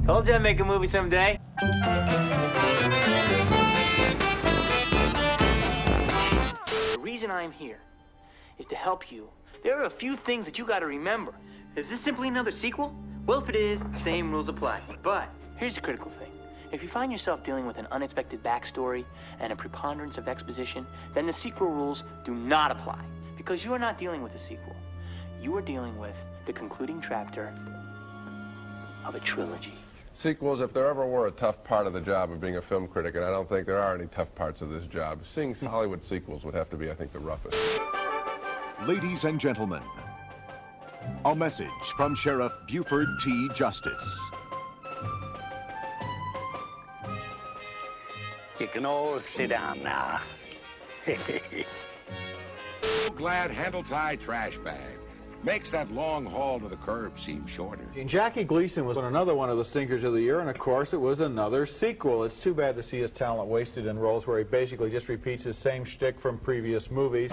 Told you I'd make a movie someday. The reason I'm here is to help you. There are a few things that you gotta remember. Is this simply another sequel? Well, if it is, same rules apply. But here's the critical thing. If you find yourself dealing with an unexpected backstory and a preponderance of exposition, then the sequel rules do not apply, because you are not dealing with a sequel. You are dealing with the concluding chapter of a trilogy. Sequels, if there ever were a tough part of the job of being a film critic, and I don't think there are any tough parts of this job, seeing Hollywood sequels would have to be, I think, the roughest. Ladies and gentlemen, a message from Sheriff Buford T. Justice. You can all sit down now. Glad handle-tie trash bag. Makes that long haul to the curb seem shorter. Jackie Gleason was another one of the stinkers of the year, and of course it was another sequel. It's too bad to see his talent wasted in roles where he basically just repeats his same shtick from previous movies.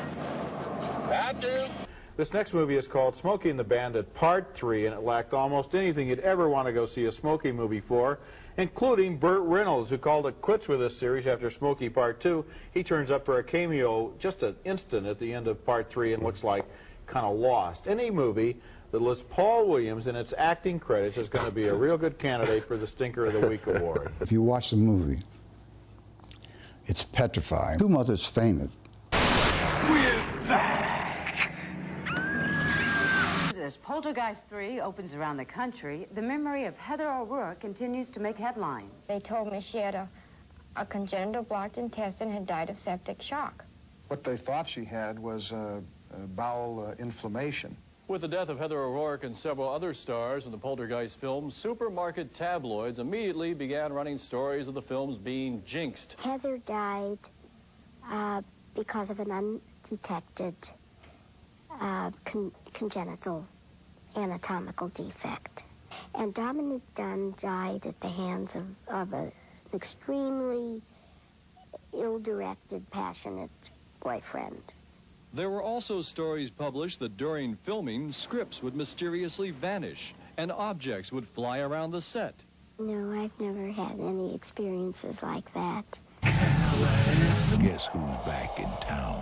This next movie is called Smokey and the Bandit Part III, and it lacked almost anything you'd ever want to go see a Smokey movie for, including Burt Reynolds, who called it quits with this series after Smokey Part II. He turns up for a cameo just an instant at the end of Part III and looks like kind of lost. Any movie that lists Paul Williams in its acting credits is going to be a real good candidate for the Stinker of the Week award. If you watch the movie, it's petrifying. Two mothers fainted. We're back! As Poltergeist 3 opens around the country, the memory of Heather O'Rourke continues to make headlines. They told me she had a congenital blocked intestine and had died of septic shock. What they thought she had was bowel inflammation. With the death of Heather O'Rourke and several other stars in the Poltergeist film, supermarket tabloids immediately began running stories of the films being jinxed. Heather died because of an undetected congenital anatomical defect. And Dominique Dunn died at the hands of an extremely ill-directed, passionate boyfriend. There were also stories published that during filming, scripts would mysteriously vanish and objects would fly around the set. No, I've never had any experiences like that. Guess who's back in town?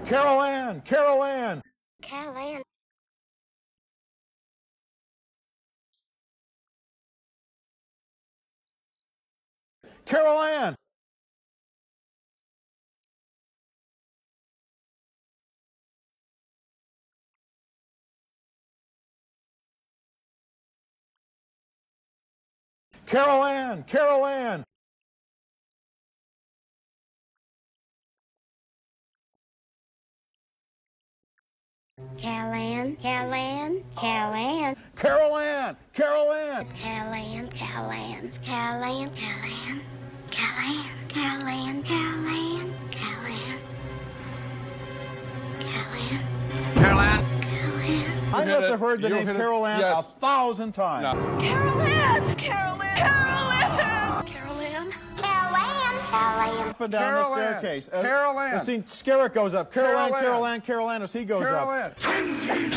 Carol Ann! Carol Ann! Carol Ann. Carol Ann! Carol Ann! Carol Ann! Carol Ann, Carol Ann, Carol Ann. Carol Ann! Carol Ann! Carol Ann, Carol Ann, Carol Ann, Carol Ann, Carol Ann, Carol Ann, Carol Ann, Carol Ann, Carol Ann, Carol Ann? Carol Ann. I must have heard the name Carol Ann 1,000 times. No. Carol Ann! Carol Ann! Carol Ann! Carol Ann, Carol Ann, Carol Ann. Up and down the staircase. Carol Ann. The scene, Skerritt goes up. Carol Ann, Carol Carol Ann. Ann, Carol Ann as he goes Carol up. Ann.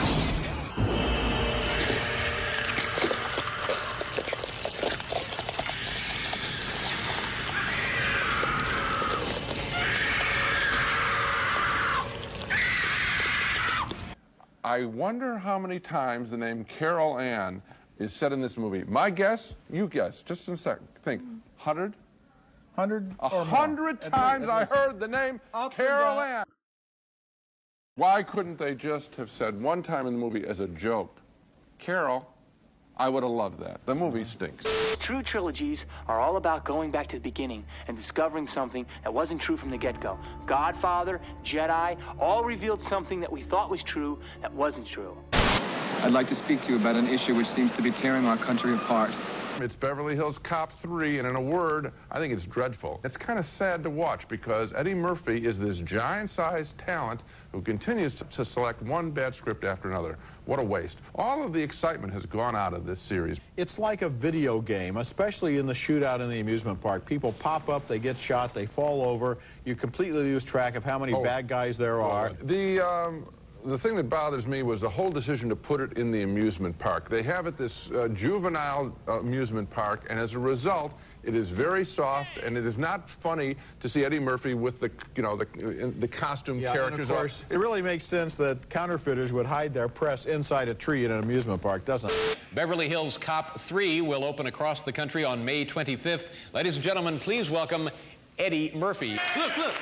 I wonder how many times the name Carol Ann is said in this movie. My guess, you guess, just in a second. Think, 100? 100 100 times I heard the name Carol Ann. Why couldn't they just have said one time in the movie as a joke, Carol? I would have loved that. The movie stinks. True trilogies are all about going back to the beginning and discovering something that wasn't true from the get-go. Godfather, Jedi, all revealed something that we thought was true that wasn't true. I'd like to speak to you about an issue which seems to be tearing our country apart. It's Beverly Hills Cop 3, and in a word, I think it's dreadful. It's kind of sad to watch because Eddie Murphy is this giant-sized talent who continues to select one bad script after another. What a waste. All of the excitement has gone out of this series. It's like a video game, especially in the shootout in the amusement park. People pop up, they get shot, they fall over. You completely lose track of how many bad guys there are. The thing that bothers me was the whole decision to put it in the amusement park. They have it this juvenile amusement park, and as a result, it is very soft, and it is not funny to see Eddie Murphy with the costume characters. And of course, it really makes sense that counterfeiters would hide their press inside a tree in an amusement park, doesn't it? Beverly Hills Cop 3 will open across the country on May 25th. Ladies and gentlemen, please welcome Eddie Murphy. Look, look.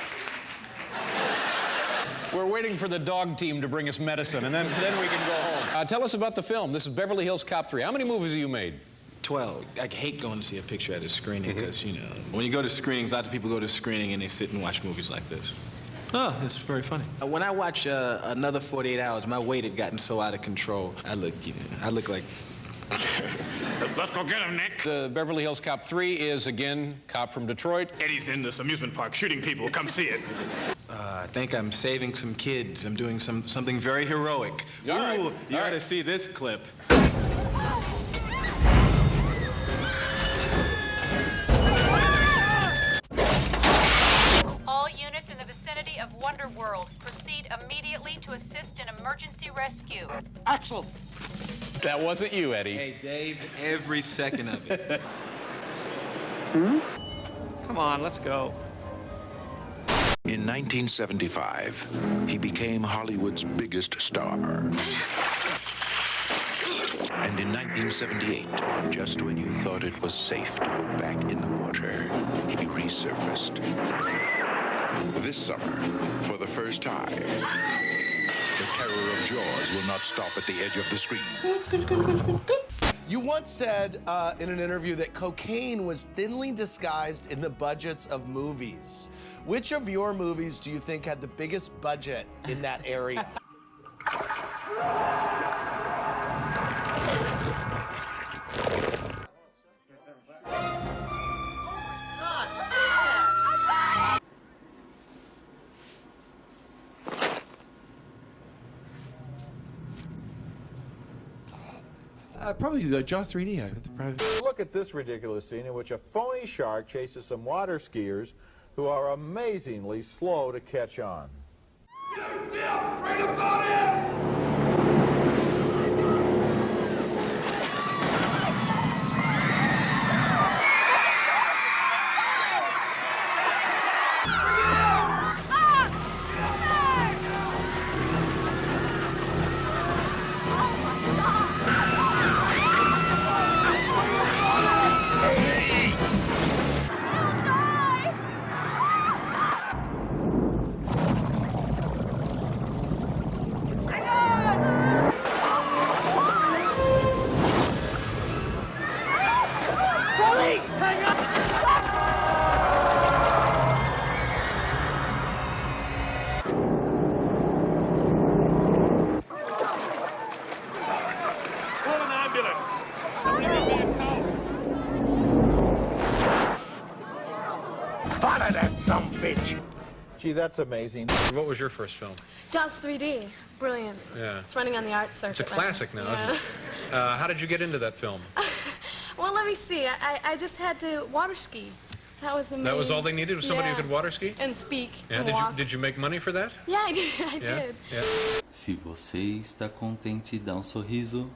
We're waiting for the dog team to bring us medicine, and then we can go home. Tell us about the film. This is Beverly Hills Cop 3. How many movies have you made? 12. I hate going to see a picture at a screening because, you know, when you go to screenings, lots of people go to screening and they sit and watch movies like this. Oh, it's very funny. When I watch Another 48 Hours, my weight had gotten so out of control. I look like... Let's go get him, Nick. The Beverly Hills Cop 3 is, again, cop from Detroit. Eddie's in this amusement park shooting people. Come see it. I think I'm saving some kids. I'm doing something very heroic. All right. Ooh, you ought to see this clip. All units in the vicinity of Wonder World, proceed immediately to assist in emergency rescue. Axel! That wasn't you, Eddie. Hey, Dave, every second of it. Come on, let's go. In 1975, he became Hollywood's biggest star. And in 1978, just when you thought it was safe to go back in the water, he resurfaced. This summer, for the first time, the terror of Jaws will not stop at the edge of the screen. You once said in an interview that cocaine was thinly disguised in the budgets of movies. Which of your movies do you think had the biggest budget in that area? Probably Jaws 3D. Look at this ridiculous scene in which a phony shark chases some water skiers who are amazingly slow to catch on. Bring him on in! Follow that sumbitch! Gee, that's amazing. What was your first film? Jaws 3D. Brilliant. Yeah. It's running on the art circuit. It's a classic now, isn't it? How did you get into that film? Well, let me see. I just had to water ski. That was the main... That was all they needed, was somebody who could water ski? And speak Yeah, and walk. did you make money for that? Yeah, I did. I did. Yeah. Se você está contente, dá sorriso.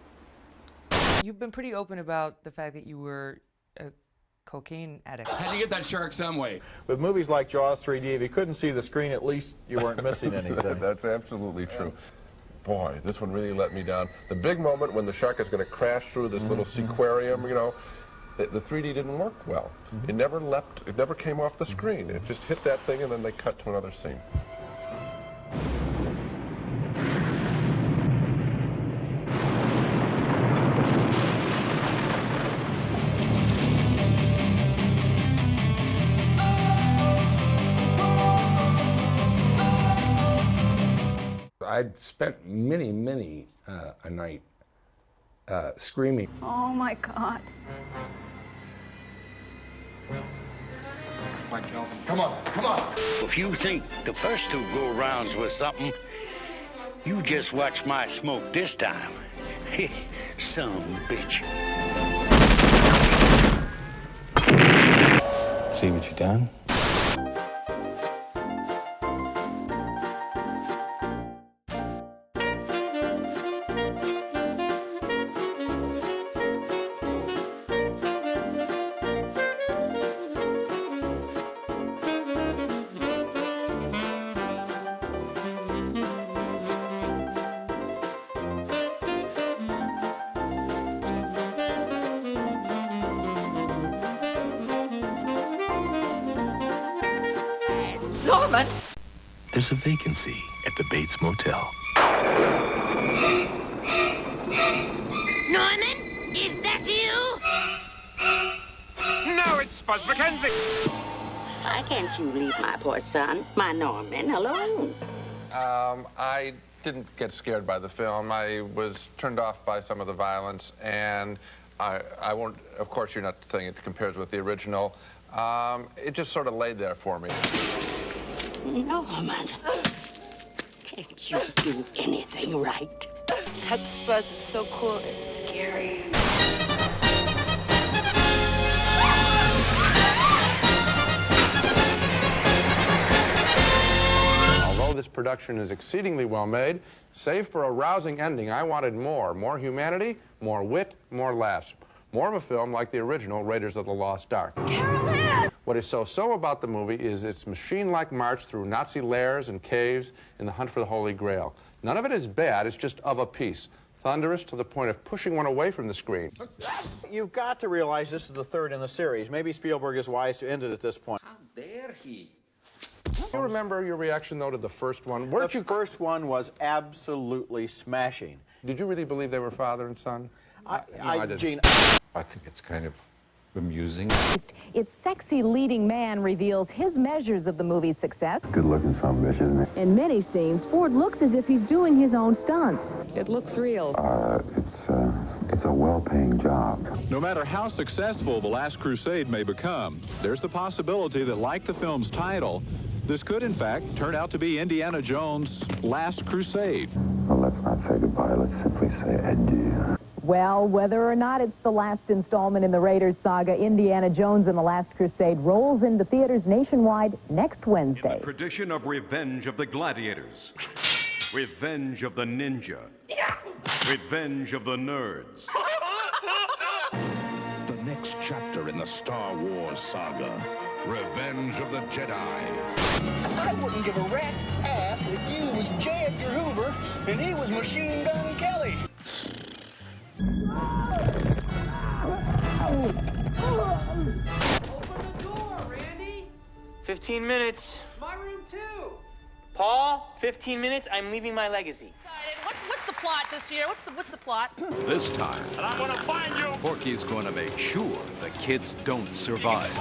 You've been pretty open about the fact that you were a cocaine addict. Had to get that shark some way. With movies like Jaws 3D, if you couldn't see the screen, at least you weren't missing anything. That's absolutely true. Boy, this one really let me down. The big moment when the shark is going to crash through this little sequarium, you know, the 3D didn't work well. It never leapt, it never came off the screen. It just hit that thing and then they cut to another scene. I'd spent many a night screaming. Oh my God. Come on, come on. If you think the first two go-rounds was something, you just watch my smoke this time. Some bitch. See what you done? Norman! There's a vacancy at the Bates Motel. Norman, is that you? No, it's Buzz McKenzie. Why can't you leave my poor son, my Norman, alone? I didn't get scared by the film. I was turned off by some of the violence, and I won't, of course, you're not saying it compares with the original. It just sort of laid there for me. Norman, can't you do anything right? That Buzz is so cool, it's scary. Although this production is exceedingly well made, save for a rousing ending, I wanted more. More humanity, more wit, more laughs. More of a film like the original Raiders of the Lost Ark. What is so about the movie is its machine-like march through Nazi lairs and caves in the hunt for the Holy Grail. None of it is bad, it's just of a piece. Thunderous to the point of pushing one away from the screen. You've got to realize this is the third in the series. Maybe Spielberg is wise to end it at this point. How dare he? Do you remember your reaction, though, to the first one? The first one was absolutely smashing. Did you really believe they were father and son? I didn't. Gene, I think it's kind of amusing. Its sexy leading man reveals his measures of the movie's success. Good-looking son of a bitch, isn't he? In many scenes, Ford looks as if he's doing his own stunts. It looks real. It's a well-paying job. No matter how successful The Last Crusade may become, there's the possibility that, like the film's title, this could, in fact, turn out to be Indiana Jones' Last Crusade. Well, let's not say goodbye. Let's simply say adieu. Well, whether or not it's the last installment in the Raiders saga, Indiana Jones and the Last Crusade rolls into theaters nationwide next Wednesday. In the tradition of Revenge of the Gladiators, Revenge of the Ninja, Revenge of the Nerds. The next chapter in the Star Wars saga, Revenge of the Jedi. I wouldn't give a rat's ass if you was J. Edgar Hoover and he was Machine Gun Kelly. Open the door, Randy. 15 minutes. My room too. Paul, 15 minutes. I'm leaving my legacy. What's the plot this year? What's the plot? This time, And I'm gonna find you. Porky's going to make sure the kids don't survive.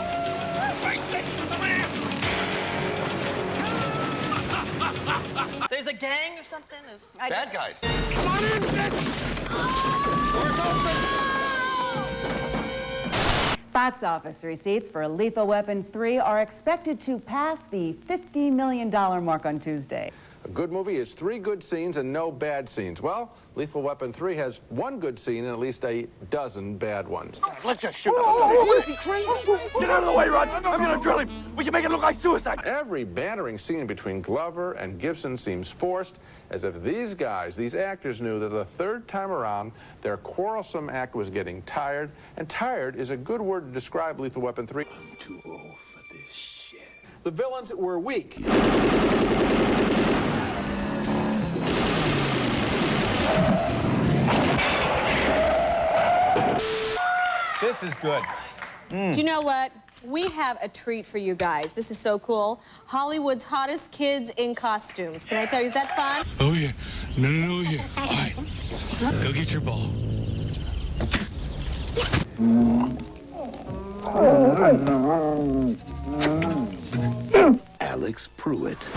There's a gang or something? Bad guys. Come on in, bitch. Door's open. Box office receipts for Lethal Weapon 3 are expected to pass the $50 million mark on Tuesday. A good movie is 3 good scenes and no bad scenes. Well, Lethal Weapon 3 has 1 good scene and at least a dozen bad ones. Let's just shoot him. Is he crazy? Get out of the way, Rog. I'm gonna drill him. We can make it look like suicide. Every bantering scene between Glover and Gibson seems forced, as if these guys, these actors, knew that the third time around, their quarrelsome act was getting tired, and tired is a good word to describe Lethal Weapon 3. I'm too old for this shit. the villains were weak. This is good. Do you know what? We have a treat for you guys. This is so cool. Hollywood's hottest kids in costumes. Can I tell you, is that fun? Oh, yeah. No, yeah. All right. Go get your ball. Alex Pruitt.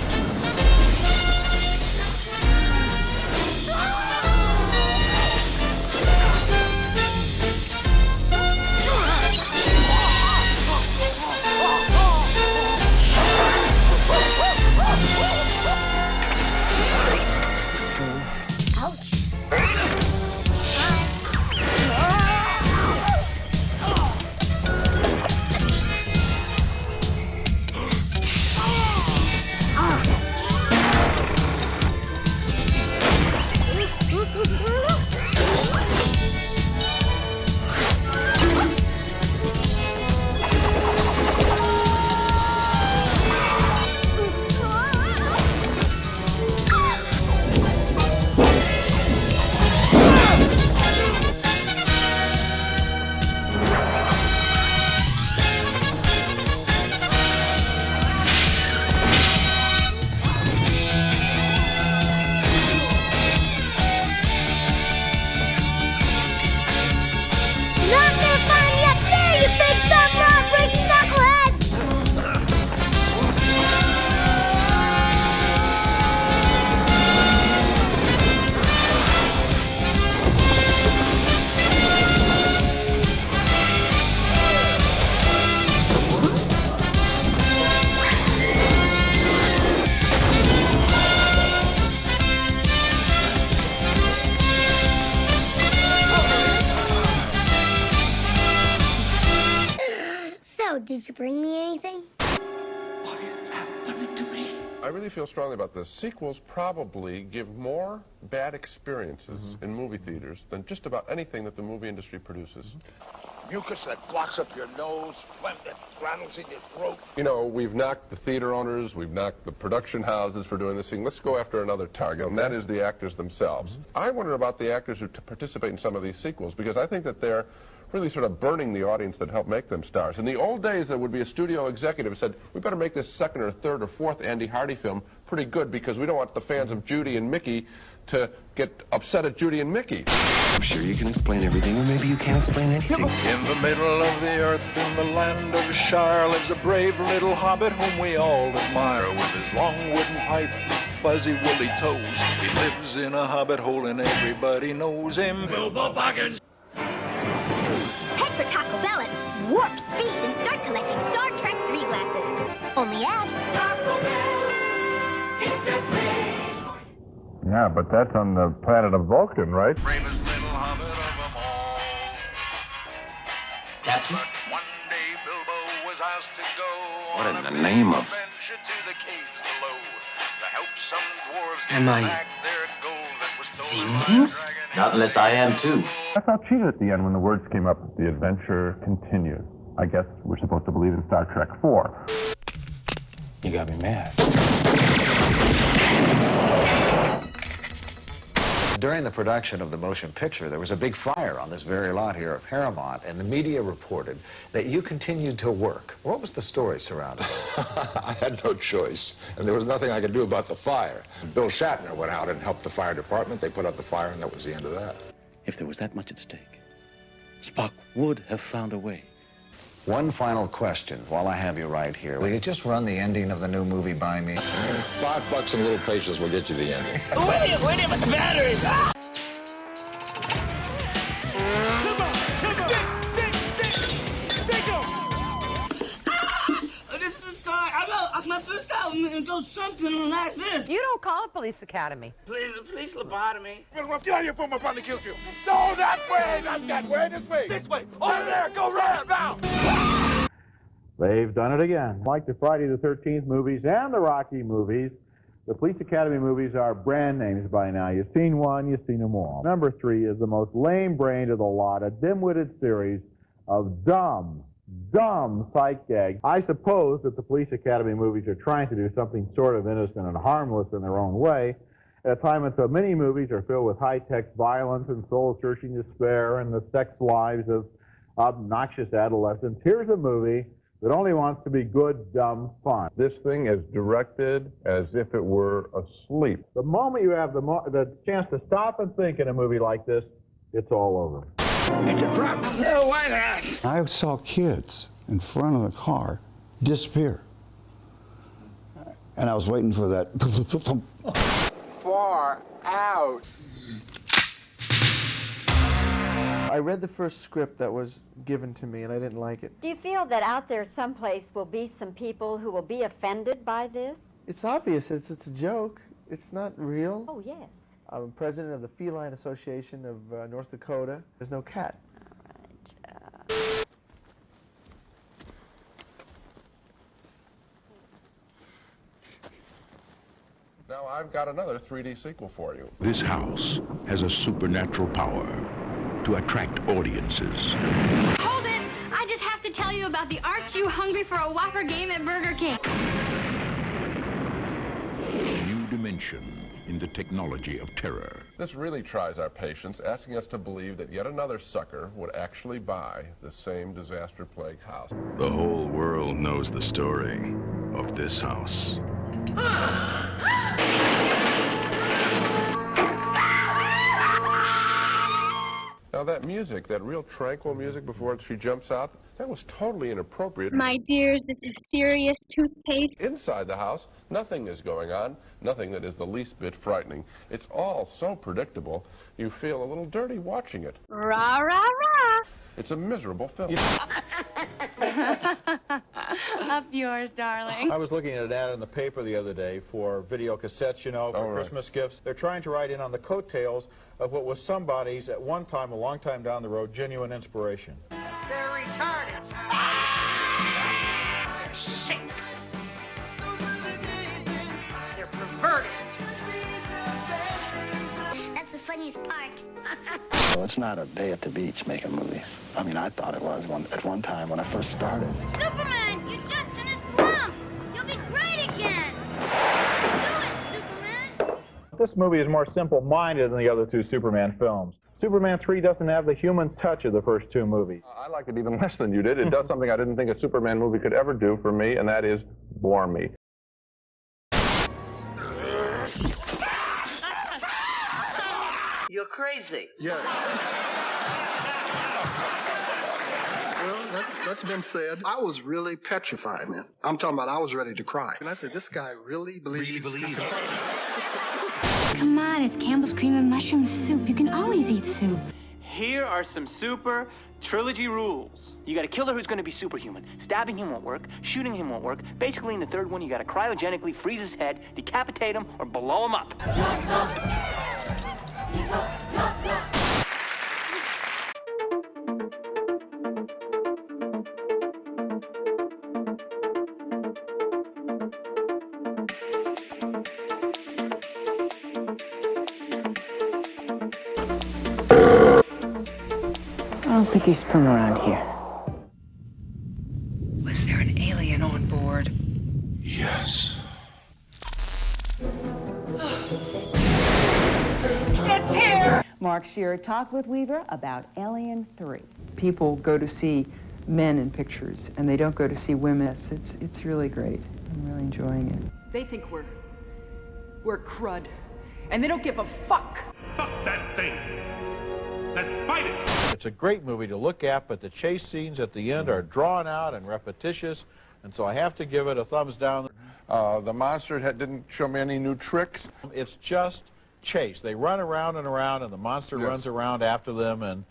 Did you bring me anything? I really feel strongly about this. Sequels probably give more bad experiences in movie theaters than just about anything that the movie industry produces. Mucus that blocks up your nose, phlegm that rattles in your throat. You know, we've knocked the theater owners, we've knocked the production houses for doing this thing. Let's go after another target, and that is the actors themselves. I wonder about the actors who participate in some of these sequels, because I think that they're really sort of burning the audience that helped make them stars. In the old days, there would be a studio executive who said, we better make this second or third or fourth Andy Hardy film pretty good because we don't want the fans of Judy and Mickey to get upset at Judy and Mickey. I'm sure you can explain everything, or maybe you can't explain anything. In the middle of the earth, in the land of Shire, lives a brave little hobbit whom we all admire. With his long wooden pipe, fuzzy woolly toes, he lives in a hobbit hole and everybody knows him. Bilbo Baggins! Head for Taco Bell at warp speed and start collecting Star Trek 3 glasses. Only at Taco Bell. It's just me. Yeah, but that's on the planet of Vulcan, right? Bravest little hobbit of them all. Captain? But one day Bilbo was asked to go What on in a the name of... adventure to the caves below to help some dwarves Am I get back their gold that was stolen seeing by things? a dragon. Not unless I am too. I felt cheated at the end when the words came up, the adventure continues. I guess we're supposed to believe in Star Trek 4. You got me mad. During the production of the motion picture, there was a big fire on this very lot here at Paramount, and the media reported that you continued to work. What was the story surrounding it? I had no choice, and there was nothing I could do about the fire. Bill Shatner went out and helped the fire department. They put out the fire, and that was the end of that. If there was that much at stake, Spock would have found a way. One final question while I have you right here. Will you just run the ending of the new movie by me? $5 and a little patience will get you the ending. Wait, but the batteries! Ah! This is a song. I wrote off my first album and goes something like this. You don't call it police academy. Police lobotomy. Get out of here before my brother kills you. No, that way, not that way, this way. This way, over there, go right now. They've done it again. Like the Friday the 13th movies and the Rocky movies, the Police Academy movies are brand names by now. You've seen one, you've seen them all. Number 3 is the most lame-brained of the lot, a dim-witted series of dumb sight gags. I suppose that the Police Academy movies are trying to do something sort of innocent and harmless in their own way, at a time when so many movies are filled with high-tech violence and soul-searching despair and the sex lives of obnoxious adolescents. Here's a movie that only wants to be good, dumb fun. This thing is directed as if it were asleep. The moment you have the chance to stop and think in a movie like this, it's all over. It's a trap. Oh, why not? I saw kids in front of the car disappear. And I was waiting for that. Far out. I read the first script that was given to me, and I didn't like it. Do you feel that out there someplace will be some people who will be offended by this? It's obvious. It's a joke. It's not real. Oh, yes. I'm president of the Feline Association of North Dakota. There's no cat. Now I've got another 3D sequel for you. This house has a supernatural power to attract audiences. Hold it! I just have to tell you about the Aren't You Hungry for a Whopper game at Burger King. A new dimension in the technology of terror. This really tries our patience, asking us to believe that yet another sucker would actually buy the same disaster-plagued house. The whole world knows the story of this house. Now that music, that real tranquil music before she jumps out, that was totally inappropriate. My dears, this is serious toothpaste. Inside the house, nothing is going on, nothing that is the least bit frightening. It's all so predictable, you feel a little dirty watching it. Rah, rah, rah. It's a miserable film. Up yours, darling. I was looking at an ad in the paper the other day for video cassettes, you know, for Christmas gifts. They're trying to write in on the coattails of what was somebody's, at one time, a long time down the road, genuine inspiration. They're retarded. funniest part. Well, it's not a day at the beach making movies. I mean, I thought it was at one time when I first started. Superman, you're just in a slump. You'll be great again. Do it, Superman. This movie is more simple-minded than the other two Superman films. Superman 3 doesn't have the human touch of the first two movies. I like it even less than you did. It does something I didn't think a Superman movie could ever do for me, and that is bore me. You're crazy. Yes. Well, that's been said. I was really petrified, man. I'm talking about I was ready to cry. And I said, this guy really believes. Come on, it's Campbell's cream and mushroom soup. You can always eat soup. Here are some super trilogy rules. You gotta kill her who's gonna be superhuman. Stabbing him won't work, shooting him won't work. Basically, in the third one, you gotta cryogenically freeze his head, decapitate him, or blow him up. I don't think he's from around here. Was there an alien on board? Yes. It's here! Mark Shearer talked with Weaver about Alien 3. People go to see men in pictures, and they don't go to see women. It's really great. I'm really enjoying it. They think we're crud, and they don't give a fuck. Fuck that thing. Let's fight it. It's a great movie to look at, but the chase scenes at the end are drawn out and repetitious, and so I have to give it a thumbs down. The monster didn't show me any new tricks. It's just chase. They run around and around, and the monster runs around after them, and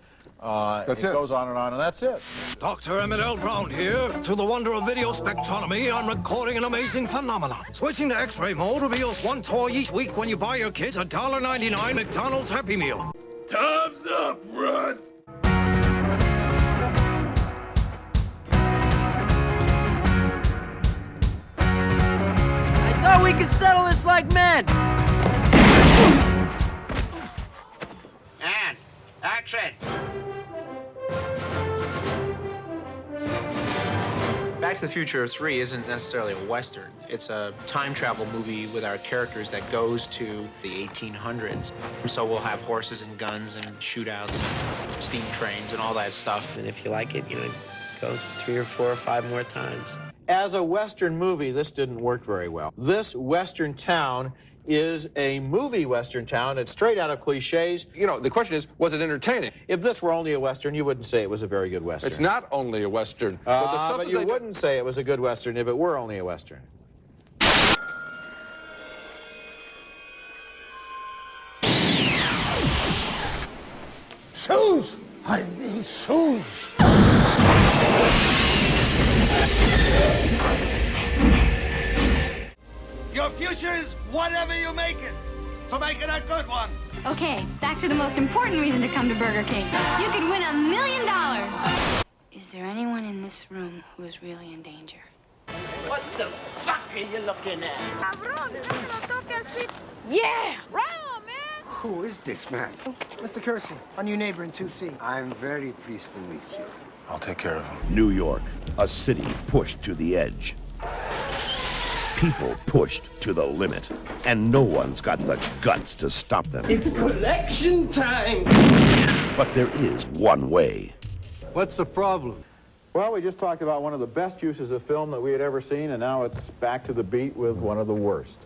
it goes on, and that's it. Dr. Emmett L. Brown here. Through the wonder of video spectronomy, I'm recording an amazing phenomenon. Switching to X-ray mode reveals one toy each week when you buy your kids a $1.99 McDonald's Happy Meal. Time's up, Run! I thought we could settle this like men. And action! Back to the Future 3 isn't necessarily a Western. It's a time travel movie with our characters that goes to the 1800s. So we'll have horses and guns and shootouts and steam trains and all that stuff. And if you like it, go 3 or 4 or 5 more times. As a Western movie, this didn't work very well. This Western town is a movie Western town. It's straight out of cliches. You know, the question is, was it entertaining? If this were only a Western, you wouldn't say it was a very good Western. It's not only a Western. But you wouldn't say it was a good Western if it were only a Western. Shoes! I need shoes! Your future is whatever you make it. So make it a good one. Okay, back to the most important reason to come to Burger King. You could win $1 million. Is there anyone in this room who is really in danger? What the fuck are you looking at? Yeah! Right on, man! Who is this man? Mr. Kersey, our new neighbor in 2C. I'm very pleased to meet you. I'll take care of him. New York, a city pushed to the edge. People pushed to the limit, and no one's got the guts to stop them. It's collection time! But there is one way. What's the problem? Well, we just talked about one of the best uses of film that we had ever seen, and now it's back to the beat with one of the worst.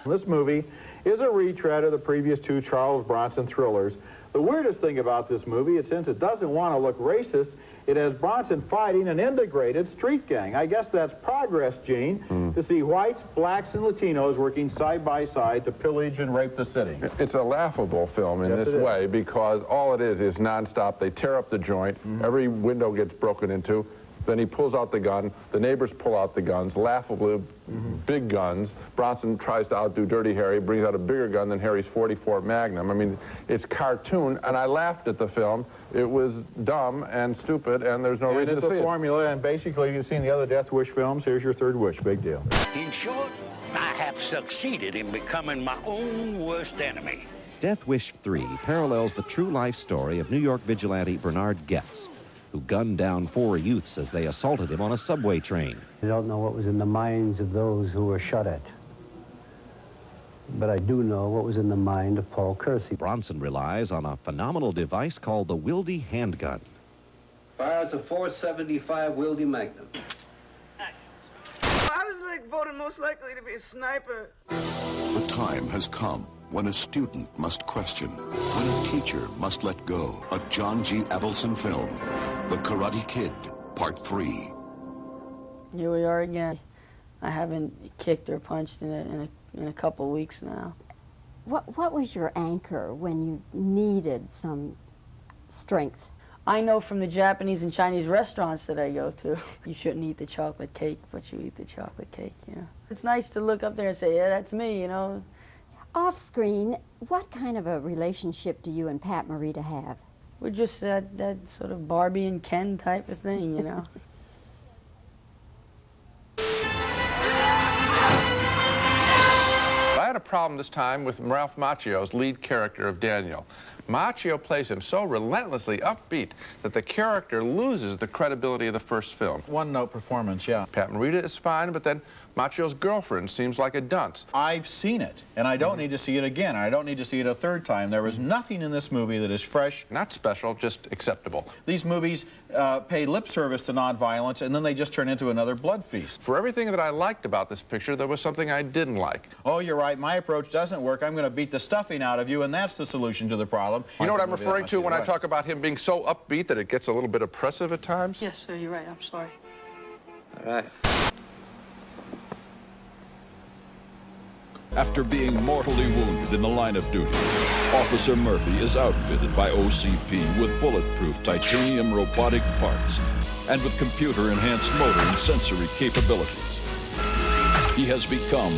This movie is a retread of the previous two Charles Bronson thrillers. The weirdest thing about this movie is since it doesn't want to look racist, it has Bronson fighting an integrated street gang. I guess that's progress, Gene, to see whites, blacks, and Latinos working side by side to pillage and rape the city. It's a laughable film in this way because all it is nonstop. They tear up the joint. Every window gets broken into. Then he pulls out the gun. The neighbors pull out the guns, laughably big guns. Bronson tries to outdo Dirty Harry, brings out a bigger gun than Harry's .44 Magnum. I mean, it's cartoon, and I laughed at the film. It was dumb and stupid, and there's no reason to see it. It's a formula, and basically, you've seen the other Death Wish films. Here's your third wish. Big deal. In short, I have succeeded in becoming my own worst enemy. Death Wish 3 parallels the true life story of New York vigilante Bernard Goetz, who gunned down 4 youths as they assaulted him on a subway train. I don't know what was in the minds of those who were shot at. But I do know what was in the mind of Paul Kersey. Bronson relies on a phenomenal device called the Wilde handgun. Fires a .475 Wilde Magnum. I was like voted most likely to be a sniper. The time has come when a student must question, when a teacher must let go. A John G. Avildsen film, The Karate Kid, Part 3. Here we are again. I haven't kicked or punched in a couple weeks now. What was your anchor when you needed some strength? I know from the Japanese and Chinese restaurants that I go to, you shouldn't eat the chocolate cake, but you eat the chocolate cake, you know. It's nice to look up there and say, yeah, that's me, you know. Off screen, what kind of a relationship do you and Pat Morita have? We're just that sort of Barbie and Ken type of thing, you know. I had a problem this time with Ralph Macchio's lead character of Daniel. Macchio plays him so relentlessly upbeat that the character loses the credibility of the first film. One-note performance, yeah. Pat Morita is fine, but then Macchio's girlfriend seems like a dunce. I've seen it, and I don't need to see it again. I don't need to see it a third time. There was nothing in this movie that is fresh. Not special, just acceptable. These movies pay lip service to nonviolence, and then they just turn into another blood feast. For everything that I liked about this picture, there was something I didn't like. Oh, you're right. My approach doesn't work. I'm going to beat the stuffing out of you, and that's the solution to the problem. You know what I'm referring to when I talk about him being so upbeat that it gets a little bit oppressive at times? Yes, sir, you're right. I'm sorry. All right. After being mortally wounded in the line of duty, Officer Murphy is outfitted by OCP with bulletproof titanium robotic parts and with computer-enhanced motor and sensory capabilities. He has become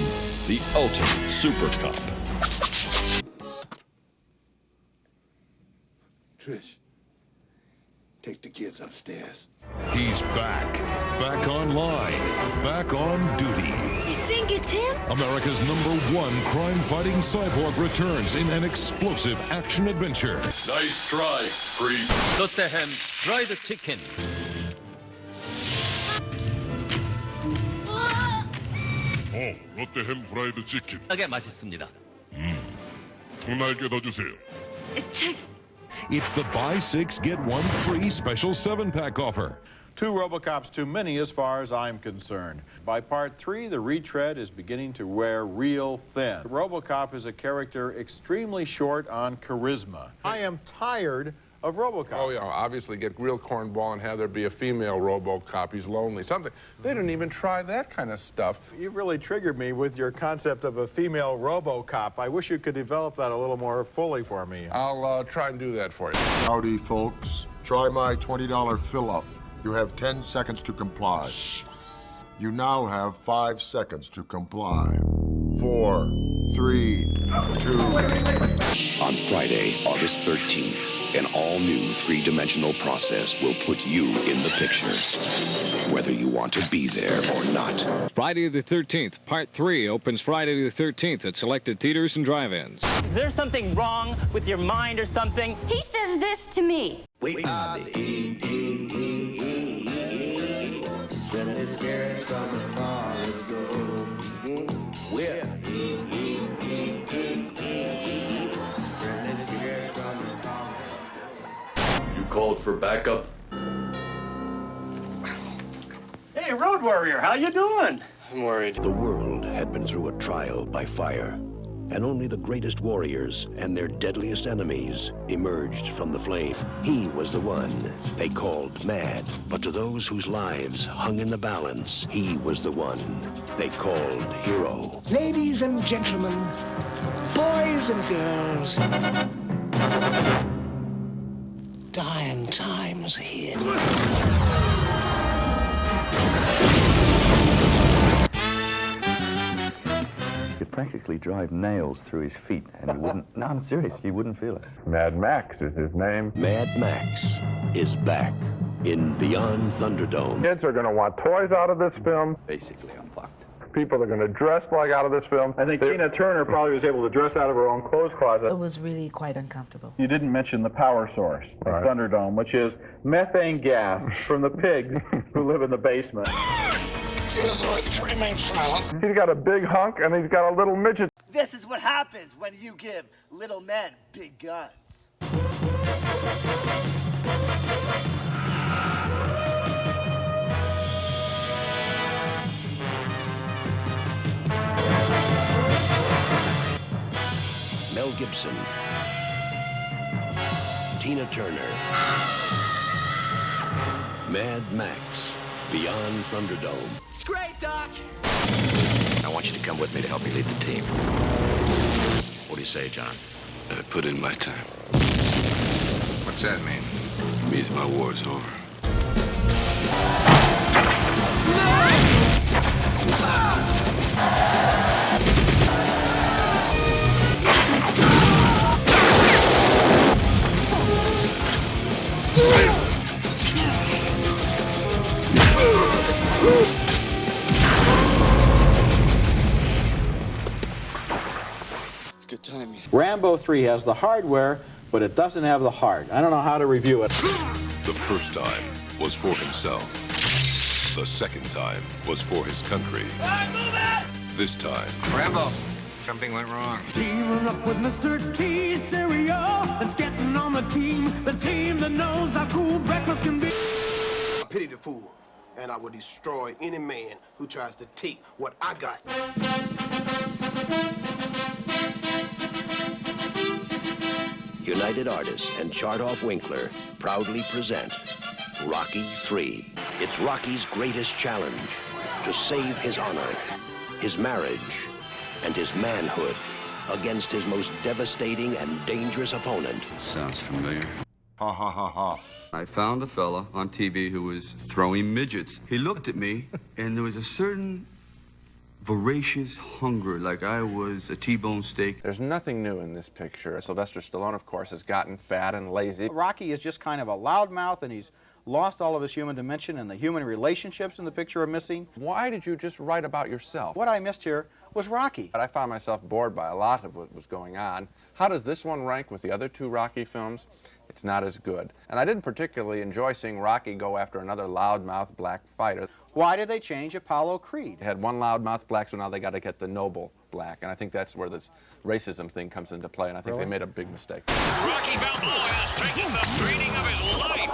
the ultimate super cop. Trish, take the kids upstairs. He's back. Back online. Back on duty. You think it's him? America's #1 crime-fighting cyborg returns in an explosive action-adventure. Nice try, Priest. Let the hen fry the chicken. 롯데 햄 프라이드 치킨. 되게 맛있습니다. 두 날개 더 주세요. It's the buy 6, get 1 free special 7-pack offer. 2 Robocops too many as far as I'm concerned. By Part 3, the retread is beginning to wear real thin. Robocop is a character extremely short on charisma. I am tired of Robocop. Oh, yeah, obviously get real cornball and have there be a female Robocop. He's lonely, something. They didn't even try that kind of stuff. You've really triggered me with your concept of a female Robocop. I wish you could develop that a little more fully for me. I'll try and do that for you. Howdy, folks. Try my $20 fill-up. You have 10 seconds to comply. Shh. You now have 5 seconds to comply. 4, 3, 2... On Friday, August 13th, an all-new 3-dimensional process will put you in the picture, whether you want to be there or not. Friday the 13th, Part 3 opens Friday the 13th at selected theaters and drive-ins. Is there something wrong with your mind or something? He says this to me. Wait on You called for backup? Hey, Road Warrior, how you doing? I'm worried. The world had been through a trial by fire, and only the greatest warriors and their deadliest enemies emerged from the flame. He was the one they called mad, but to those whose lives hung in the balance, he was the one they called hero. Ladies and gentlemen, boys and girls, dying times here. Could practically drive nails through his feet, and he wouldn't. No, I'm serious. You wouldn't feel it. Mad Max is his name. Mad Max is back in Beyond Thunderdome. Kids are going to want toys out of this film. Basically, I'm fucked. people are going to dress like out of this film. I think Tina Turner probably was able to dress out of her own clothes closet. It was really quite uncomfortable. You didn't mention the power source, the Thunderdome, which is methane gas from the pigs who live in the basement. Remain silent. He's got a big hunk and he's got a little midget. This is what happens when you give little men big guns. Mel Gibson, Tina Turner, Mad Max, Beyond Thunderdome. It's great, Doc. I want you to come with me to help me lead the team. What do you say, John? I put in my time. What's that mean? It means my war's over. It's good timing. Rambo 3 has the hardware, but it doesn't have the heart. I don't know how to review it. The first time was for himself. The second time was for his country. This time, Rambo, something went wrong. Teaming up with Mr. T, cereal that's getting on the team that knows how cool breakfast can be. I pity the fool, and I will destroy any man who tries to take what I got. United Artists and Chartoff Winkler proudly present Rocky III. It's Rocky's greatest challenge to save his honor, his marriage, and his manhood against his most devastating and dangerous opponent. Sounds familiar. Ha ha ha ha. I found a fella on TV who was throwing midgets. He looked at me, and there was a certain voracious hunger, like I was a T-bone steak. There's nothing new in this picture. Sylvester Stallone, of course, has gotten fat and lazy. Rocky is just kind of a loudmouth, and he's lost all of his human dimension, and the human relationships in the picture are missing. Why did you just write about yourself? What I missed here was Rocky. I found myself bored by a lot of what was going on. How does this one rank with the other two Rocky films? It's not as good. And I didn't particularly enjoy seeing Rocky go after another loudmouth black fighter. Why did they change Apollo Creed? They had one loudmouth black, so now they got to get the noble black. And I think that's where this racism thing comes into play, and I think they made a big mistake. Rocky Balboa has taken the training of his life.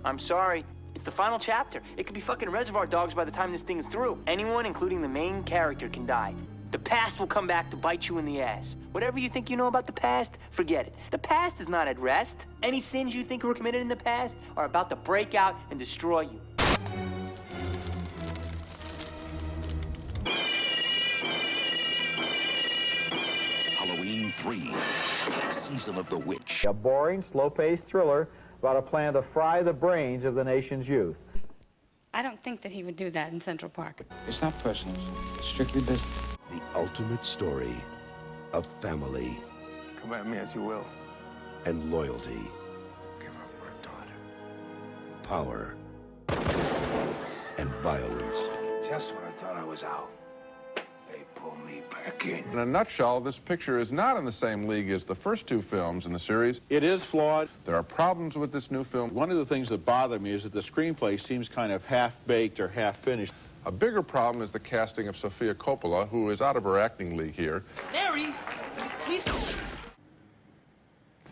I'm sorry. It's the final chapter. It could be fucking Reservoir Dogs by the time this thing is through. Anyone, including the main character, can die. The past will come back to bite you in the ass. Whatever you think you know about the past, forget it. The past is not at rest. Any sins you think were committed in the past are about to break out and destroy you. Halloween 3, Season of the Witch. A boring, slow-paced thriller about a plan to fry the brains of the nation's youth. I don't think that he would do that in Central Park. It's not personal. It's strictly business. The ultimate story of family Come at me as you will. and loyalty. Give up my daughter. Power and violence. Just when I thought I was out, they pull me back in. In a nutshell, this picture is not in the same league as the first two films in the series. It is flawed. There are problems with this new film. One of the things that bother me is that the screenplay seems kind of half-baked or half-finished. A bigger problem is the casting of Sofia Coppola, who is out of her acting league here. Mary, please go.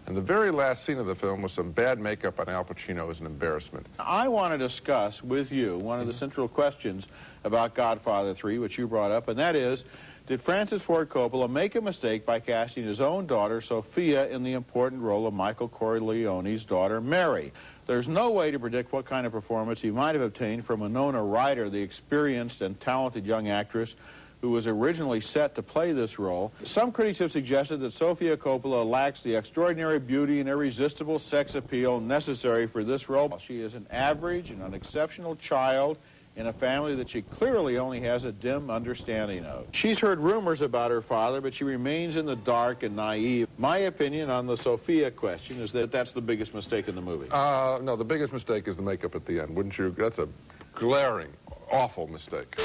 And the very last scene of the film with some bad makeup on Al Pacino is an embarrassment. I want to discuss with you one of the central questions about Godfather 3, which you brought up, and that is, did Francis Ford Coppola make a mistake by casting his own daughter, Sophia, in the important role of Michael Corleone's daughter, Mary? There's no way to predict what kind of performance he might have obtained from Winona Ryder, the experienced and talented young actress who was originally set to play this role. Some critics have suggested that Sofia Coppola lacks the extraordinary beauty and irresistible sex appeal necessary for this role. She is an average and unexceptional child in a family that she clearly only has a dim understanding of. She's heard rumors about her father, but she remains in the dark and naive. My opinion on the Sophia question is that that's the biggest mistake in the movie. No, the biggest mistake is the makeup at the end, wouldn't you? That's a glaring, awful mistake.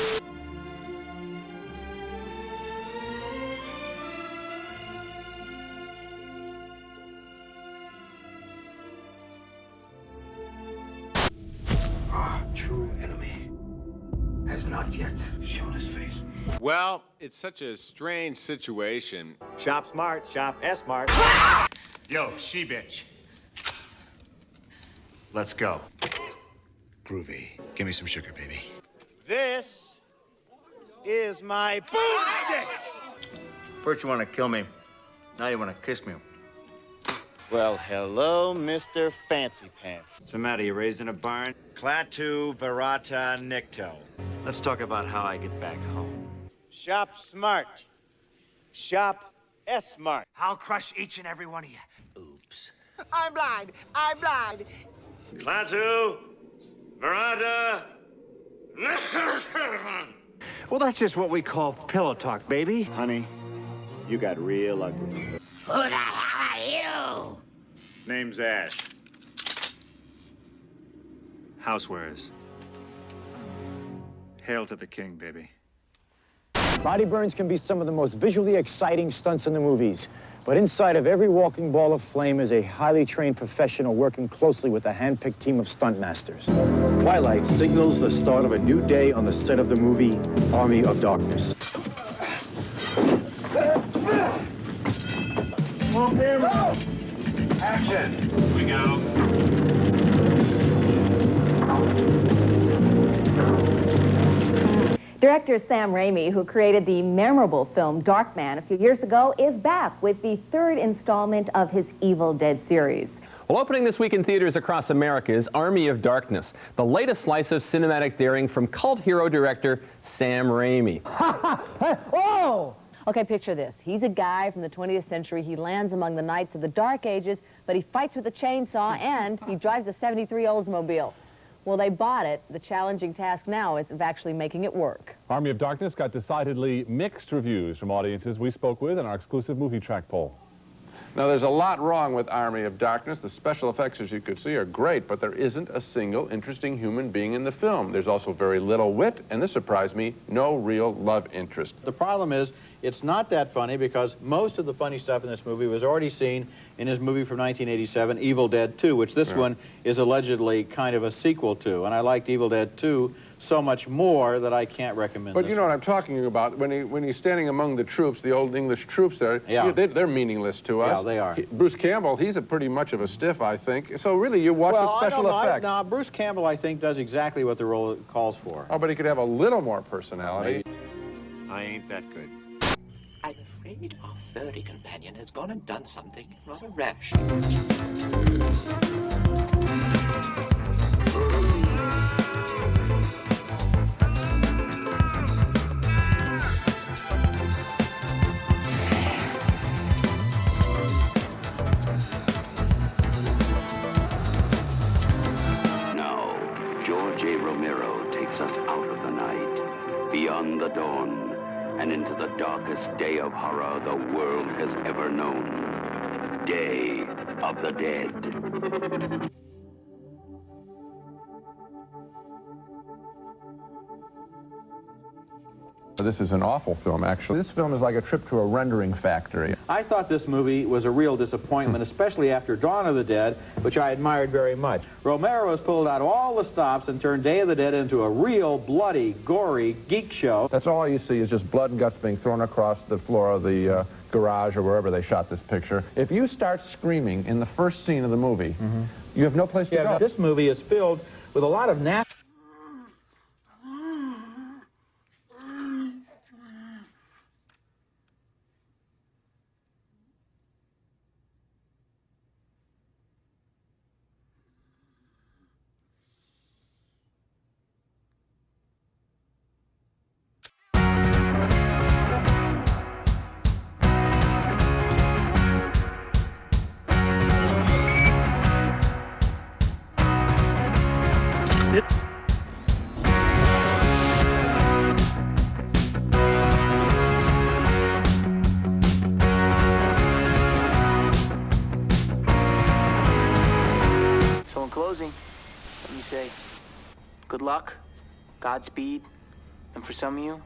Our true enemy has not yet shown his face. Well, it's such a strange situation. Shop smart, shop S-smart. Yo, she-bitch. Let's go. Groovy. Give me some sugar, baby. This is my boomstick! First you want to kill me, now you want to kiss me. Well, hello, Mr. Fancy Pants. What's the matter, you raised in a barn? Clatu Verata Nicto. Let's talk about how I get back home. Shop smart. Shop S-smart. I'll crush each and every one of you. Oops. I'm blind. I'm blind. Clatu Verata. Well, that's just what we call pillow talk, baby. Honey, you got real ugly. Who the hell are you? Name's Ash. Housewares. Hail to the king, baby. Body burns can be some of the most visually exciting stunts in the movies. But inside of every walking ball of flame is a highly trained professional working closely with a hand-picked team of stunt masters. Twilight signals the start of a new day on the set of the movie Army of Darkness. Roll camera. Action. Here we go. Director Sam Raimi, who created the memorable film Darkman a few years ago, is back with the third installment of his Evil Dead series. Well, opening this week in theaters across America is Army of Darkness, the latest slice of cinematic daring from cult hero director Sam Raimi. Oh! Okay, picture this. He's a guy from the 20th century. He lands among the knights of the Dark Ages, but he fights with a chainsaw and he drives a 73 Oldsmobile. Well, they bought it. The challenging task now is of actually making it work. Army of Darkness got decidedly mixed reviews from audiences we spoke with in our exclusive movie track poll. Now, there's a lot wrong with Army of Darkness. The special effects, as you could see, are great, but there isn't a single interesting human being in the film. There's also very little wit, and this surprised me, no real love interest. The problem is, it's not that funny because most of the funny stuff in this movie was already seen in his movie from 1987, Evil Dead 2, which this one is allegedly kind of a sequel to. And I liked Evil Dead 2 so much more that I can't recommend But this you know one. what I'm talking about. When he's standing among the troops, the old English troops there, they're meaningless to us. Yeah, they are. Bruce Campbell, he's a pretty much of a stiff, I think. So really, you watch the special effects. No, Bruce Campbell, I think, does exactly what the role calls for. Oh, but he could have a little more personality. I ain't that good. I'm afraid our furry companion has gone and done something rather rash. Now, George A. Romero takes us out of the night, beyond the dawn, and into the darkest day of horror the world has ever known. Day of the Dead. This is an awful film, actually. This film is like a trip to a rendering factory. I thought this movie was a real disappointment, especially after Dawn of the Dead, which I admired very much. Romero has pulled out all the stops and turned Day of the Dead into a real bloody, gory geek show. That's all you see is just blood and guts being thrown across the floor of the garage or wherever they shot this picture. If you start screaming in the first scene of the movie, you have no place to go. This movie is filled with a lot of nasty... It luck, Godspeed, and for some of you,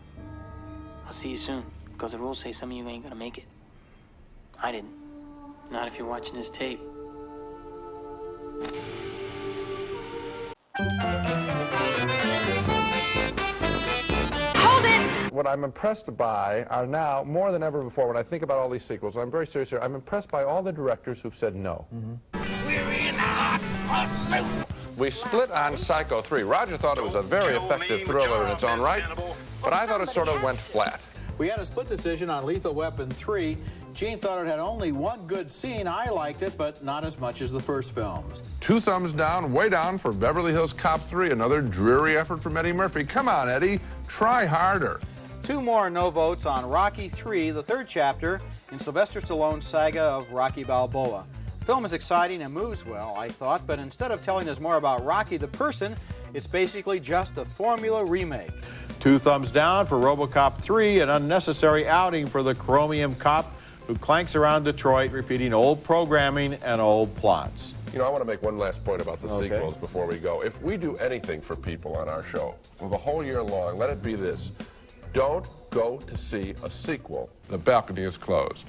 I'll see you soon, because the rules say some of you ain't gonna make it. I didn't. Not if you're watching this tape. Hold it! What I'm impressed by are now, more than ever before, when I think about all these sequels, and I'm very serious here, I'm impressed by all the directors who've said no. We're in hot pursuit. We split on Psycho 3. Roger thought it was a very effective thriller in its own right, but I thought it sort of went flat. We had a split decision on Lethal Weapon 3. Gene thought it had only one good scene. I liked it, but not as much as the first films. 2 thumbs down, way down for Beverly Hills Cop 3, another dreary effort from Eddie Murphy. Come on, Eddie, try harder. 2 more no votes on Rocky 3, the third chapter in Sylvester Stallone's saga of Rocky Balboa. The film is exciting and moves well, I thought, but instead of telling us more about Rocky the person, it's basically just a formula remake. 2 thumbs down for Robocop 3, an unnecessary outing for the chromium cop who clanks around Detroit repeating old programming and old plots. You know, I want to make one last point about the sequels before we go. If we do anything for people on our show for the whole year long, let it be this. Don't go to see a sequel. The balcony is closed.